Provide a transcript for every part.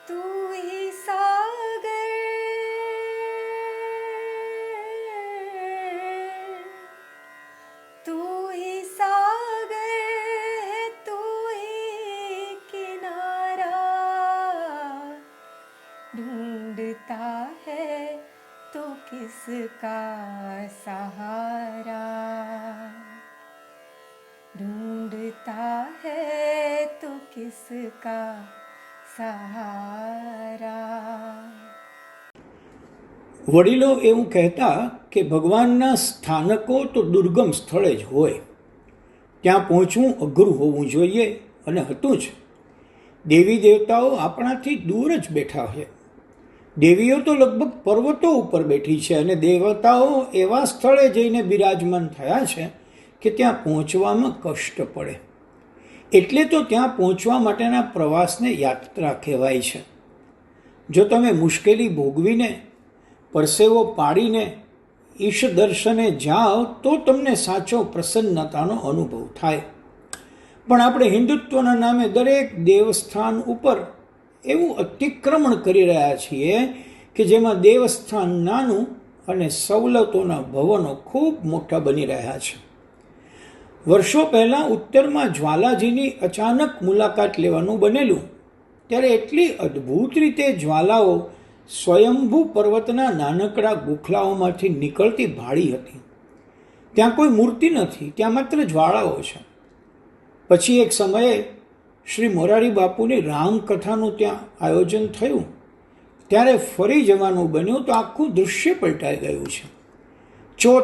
तू ही सागर तू ही सागर है तू ही किनारा ढूंढता है तो किसका सहारा ढूंढता है तो किसका सहारा। વડીલો એવું કહેતા કે ભગવાનના સ્થાનકો તો દુર્ગમ સ્થળે જ હોય, ત્યાં પહોંચવું અઘરું હોવું જોઈએ, અને હતું જ. દેવી દેવતાઓ આપણાથી દૂર જ બેઠા છે. દેવીઓ તો લગભગ પર્વતો ઉપર બેઠી છે, અને દેવતાઓ એવા સ્થળે જઈને બિરાજમાન થયા છે કે ત્યાં પહોંચવામાં કષ્ટ પડે. એટલે તો ત્યાં પહોંચવા માટેના પ્રવાસને યાત્રા કહેવાય છે. જો તમે મુશ્કેલી ભોગવીને, પરસેવો પાડીને ઈશ દર્શને જાઓ તો તમને સાચો પ્રસન્નતાનો અનુભવ થાય. પણ આપણે હિન્દુત્વના નામે દરેક દેવસ્થાન ઉપર એવું અતિક્રમણ કરી રહ્યા છીએ કે જેમાં દેવસ્થાન નાનું અને સવલતોના ભવનો ખૂબ મોટા બની રહ્યા છે. વર્ષો પહેલાં ઉત્તરમાં જ્વાલાજીની અચાનક મુલાકાત લેવાનું બનેલું, ત્યારે એટલી અદ્ભુત રીતે જ્વાલાઓ સ્વયંભૂ પર્વતના નાનકડા ગુખલાઓમાંથી નીકળતી ભાળી હતી. ત્યાં કોઈ મૂર્તિ નથી, ત્યાં માત્ર જ્વાળાઓ છે. પછી એક સમયે શ્રી મોરારી બાપુની રામકથાનું ત્યાં આયોજન થયું, ત્યારે ફરી જવાનું બન્યું તો આખું દૃશ્ય પલટાઈ ગયું છે.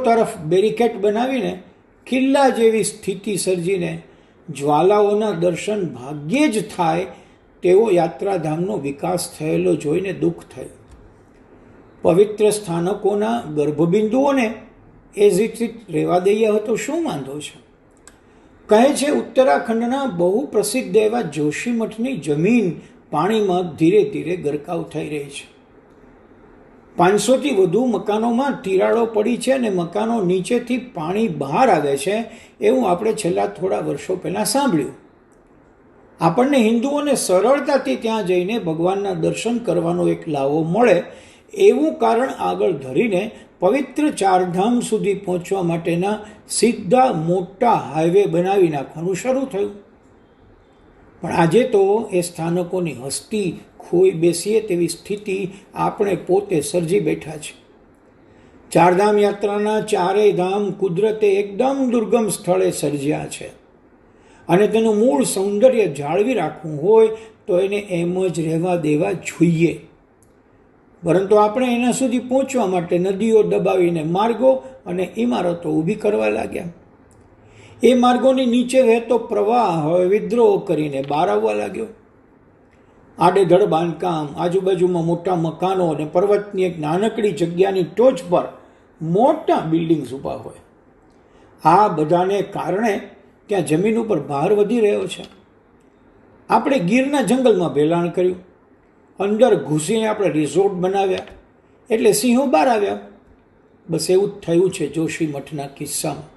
તરફ બેરિકેડ બનાવીને કિલ્લા જેવી સ્થિતિ સર્જીને જ્વાલાઓના દર્શન ભાગ્યે જ થાય તેવો યાત્રાધામનો વિકાસ થયેલો જોઈને દુઃખ થયું. પવિત્ર સ્થાનકોના ગર્ભબિંદુઓને એ જ રીતે રહેવા દઈએ હતો શું વાંધો છે? કહે છે ઉત્તરાખંડના બહુ પ્રસિદ્ધ એવા જોશીમઠની જમીન પાણીમાં ધીરે ધીરે ગરકાવ થઈ રહી છે. 500થી વધુ મકાનોમાં તિરાડો પડી છે અને મકાનો નીચેથી પાણી બહાર આવે છે, એવું આપણે છેલ્લા થોડા વર્ષો પહેલાં સાંભળ્યું. આપણને હિન્દુઓને સરળતાથી ત્યાં જઈને ભગવાનના દર્શન કરવાનો એક લાવો મળે એવું કારણ આગળ ધરીને પવિત્ર ચારધામ સુધી પહોંચવા માટેના સીધા મોટા હાઈવે બનાવી નાખવાનું શરૂ થયું. પણ આજે તો એ સ્થાનકોની હસ્તી ખોઈ બેસીએ તેવી સ્થિતિ આપણે પોતે સર્જી બેઠા છે. ચારધામ યાત્રાના ચારેય ધામ કુદરતે એકદમ દુર્ગમ સ્થળે સર્જ્યા છે, અને તેનું મૂળ સૌંદર્ય જાળવી રાખવું હોય તો એને એમ જ રહેવા દેવા જોઈએ. પરંતુ આપણે એના સુધી પહોંચવા માટે નદીઓ દબાવીને માર્ગો અને ઇમારતો ઊભી કરવા લાગ્યા. એ માર્ગોની નીચે વહેતો પ્રવાહ હવે વિદ્રોહ કરીને બહાર આવવા લાગ્યો. આડેધડ બાંધકામ, આજુબાજુમાં મોટા મકાનો અને પર્વતની એક નાનકડી જગ્યાની ટોચ પર મોટા બિલ્ડિંગ્સ ઊભા હોય. આ બધાને કારણે ત્યાં જમીન ઉપર ભાર વધી રહ્યો છે. આપણે ગીરના જંગલમાં ભેલાણ કર્યું, અંદર ઘૂસીને આપણે રિઝોર્ટ બનાવ્યા, એટલે સિંહો બહાર આવ્યા. બસ એવું જ થયું છે જોશીમઠના કિસ્સામાં.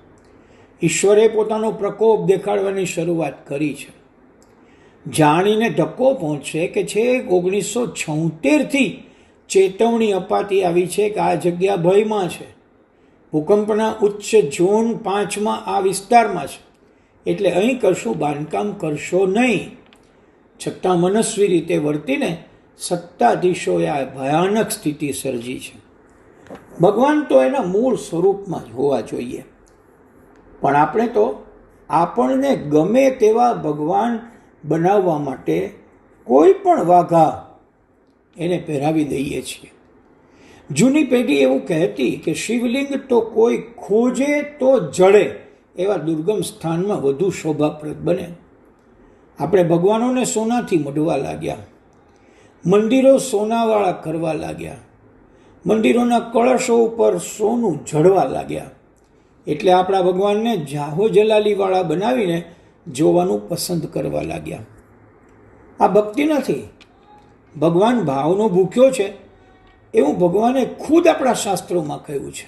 ઈશ્વરે પોતાનો પ્રકોપ દેખાડવાની શરૂઆત કરી છે. જાણીને ધક્કો પહોંચે કે છેક 1976થી ચેતવણી અપાતી આવી છે કે આ જગ્યા ભયમાં છે. ભૂકંપના ઉચ્ચ ઝોન 5માં આ વિસ્તારમાં છે, એટલે અહીં કશું બાંધકામ કરશો નહીં. છતાં મનસ્વી રીતે વર્તીને સત્તાધીશોએ આ ભયાનક સ્થિતિ સર્જી છે. ભગવાન તો એના મૂળ સ્વરૂપમાં જ હોવા જોઈએ, પણ આપણે તો આપણને ગમે તેવા ભગવાન બનાવવા માટે કોઈ પણ વાઘા એને પહેરાવી દઈએ છીએ. જૂની પેઢી એવું કહેતી કે શિવલિંગ તો કોઈ ખોજે તો જડે એવા દુર્ગમ સ્થાનમાં વધુ શોભાપ્રદ બને. આપણે ભગવાનોને સોનાથી મઢવા લાગ્યા, મંદિરો સોનાવાળા કરવા લાગ્યા, મંદિરોના કળશો ઉપર સોનું જડવા લાગ્યા. એટલે આપણા ભગવાનને જાહો જલાલીવાળા બનાવીને જોવાનું પસંદ કરવા લાગ્યા. આ ભક્તિ નથી, ભગવાન ભાવનો ભૂખ્યો છે એવું ભગવાને ખુદ આપણા શાસ્ત્રોમાં કહ્યું છે.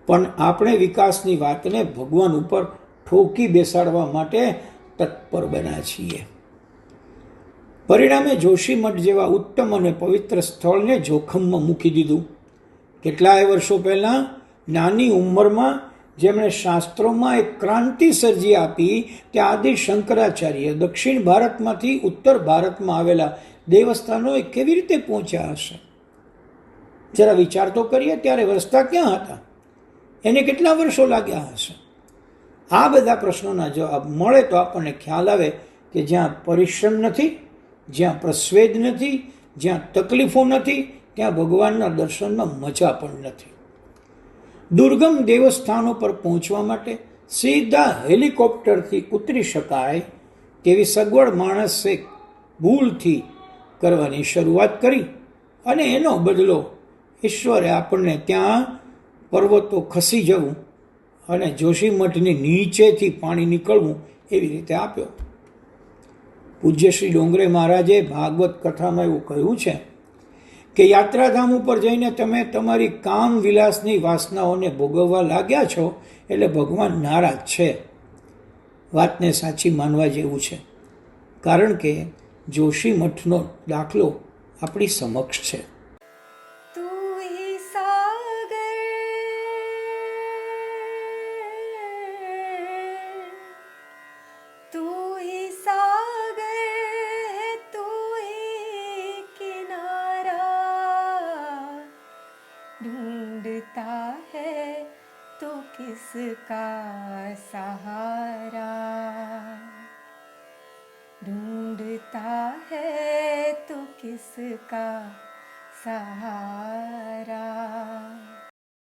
પણ આપણે વિકાસની વાતને ભગવાન ઉપર ઠોકી બેસાડવા માટે તત્પર બન્યા છીએ. પરિણામે જોશીમઠ જેવા ઉત્તમ અને પવિત્ર સ્થળને જોખમમાં મૂકી દીધું. કેટલાય વર્ષો પહેલાં નાની ઉંમરમાં જેમણે શાસ્ત્રોમાં એક ક્રાંતિ સર્જી આપી તે આદિ શંકરાચાર્ય દક્ષિણ ભારતમાંથી ઉત્તર ભારતમાં આવેલા દેવસ્થાનોએ કેવી રીતે પહોંચ્યા હશે? જરા વિચાર તો કરીએ. ત્યારે રસ્તા ક્યાં હતા? એને કેટલા વર્ષો લાગ્યા હશે? આ બધા પ્રશ્નોના જવાબ મળે તો આપણને ખ્યાલ આવે કે જ્યાં પરિશ્રમ નથી, જ્યાં પ્રસ્વેદ નથી, જ્યાં તકલીફો નથી, ત્યાં ભગવાનના દર્શનમાં મજા પણ નથી. દુર્ગમ દેવસ્થાનો પર પહોંચવા માટે સીધા હેલિકોપ્ટરથી ઉતરી શકાય તેવી સગવડ માણસે ભૂલથી કરવાની શરૂઆત કરી અને એનો બદલો ઈશ્વરે આપણને ત્યાં પર્વતો ખસી જવું અને જોશીમઠની નીચેથી પાણી નીકળવું એવી રીતે આપ્યો. પૂજ્ય શ્રી ડોંગરે મહારાજે ભાગવત કથામાં એવું કહ્યું છે કે યાત્રાધામ ઉપર જઈને તમે તમારી કામ વિલાસની વાસનાઓને ભોગવવા લાગ્યા છો એટલે ભગવાન નારાજ છે. વાતને સાચી માનવા જેવું છે, કારણ કે જોશીમઠનો દાખલો આપણી સમક્ષ છે. तू ही सागर तू ही सागर है तू ही किनारा ढूंढता है तो किसका सहारा ढूंढता है तो किसका सहारा